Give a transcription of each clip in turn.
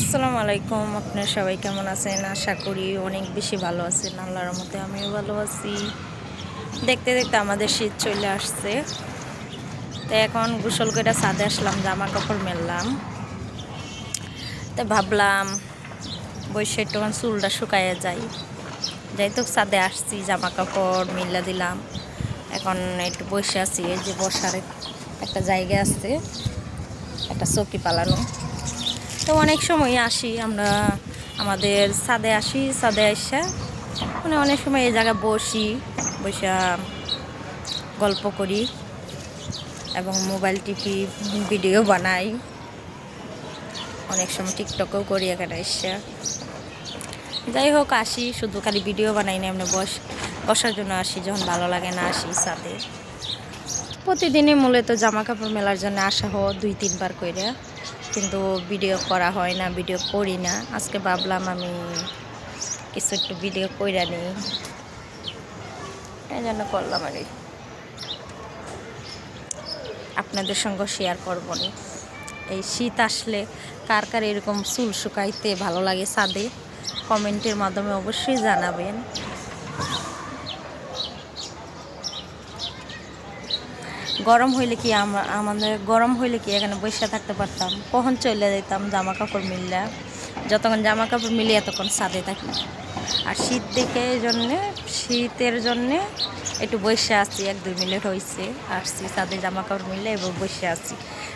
আসসালামু আলাইকুম। আপনারা সবাই কেমন আছেন? আশা করি অনেক বেশি ভালো আছেন। আল্লাহর রহমতে আমিও ভালো আছি। দেখতে দেখতে আমাদের শীত চলে আসছে। তো এখন গোসল করে ছাদে আসলাম, জামা কাপড় মেললাম। তো ভাবলাম বসে একটুখানি চুলটা শুকাইয়া যাই। যাই তো ছাদে আসছি, জামা কাপড় মেলা দিলাম। এখন একটু বসে আছি। এই যে বসার একটা জায়গা আছে, একটা চৌকি পালানো। তো অনেক সময় আসি আমরা, আমাদের ছাদে আসি, ছাদে আসা মানে অনেক সময় এই জায়গায় বসি, বসে গল্প করি এবং মোবাইল টিপি, ভিডিও বানাই। অনেক সময় টিকটকও করি এখানে এসে। যাই হোক, আসি শুধু খালি ভিডিও বানাই না, এমনি বসার জন্য আসি। যখন ভালো লাগে না আসি ছাদে। প্রতিদিনই মূলত জামা কাপড় মেলার জন্য আসা হয় 2-3 বার করে, কিন্তু ভিডিও করা হয় না, ভিডিও করি না। আজকে ভাবলাম আমি কিছু একটু ভিডিও কইরা নিই, এই জন্য করলাম আর আপনাদের সঙ্গে শেয়ার করবো নি। এই শীত আসলে কার কার এরকম চুল শুকাইতে ভালো লাগে ছাদে, কমেন্টের মাধ্যমে অবশ্যই জানাবেন। গরম হইলে কি আমাদের গরম হইলে কি এখানে বসে থাকতে পারতাম, কখন চলে যেতাম জামা কাপড় মিললে। যতক্ষণ জামা কাপড় মিলিয়ে এতক্ষণ ছাদে থাকি। আর শীত দেখে শীতের জন্যে একটু বসে আছি। 1-2 মিনিট হয়েছে আসছি ছাদে, জামা কাপড় মিললে এবার বসে আছি।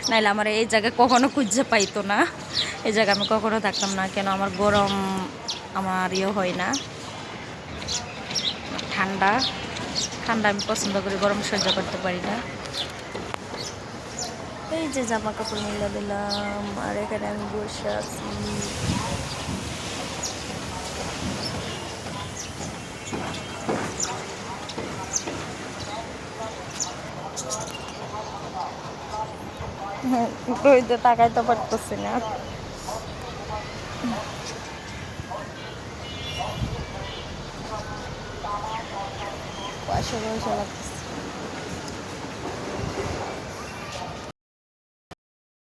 নাইলে আমার এই জায়গায় কখনো খুঁজে পাইতো না, এই জায়গায় আমি কখনো থাকতাম না। কেন আমার গরম আমার হয় না, ঠান্ডা ঠান্ডা আমি পছন্দ করি, গরম সহ্য করতে পারি না। এই যে জামা কাপড় মিলে দিলাম আর এখানে আমি বসে আছি। তাকাইতে পারতেছি না। পয়সা লাগতেছে।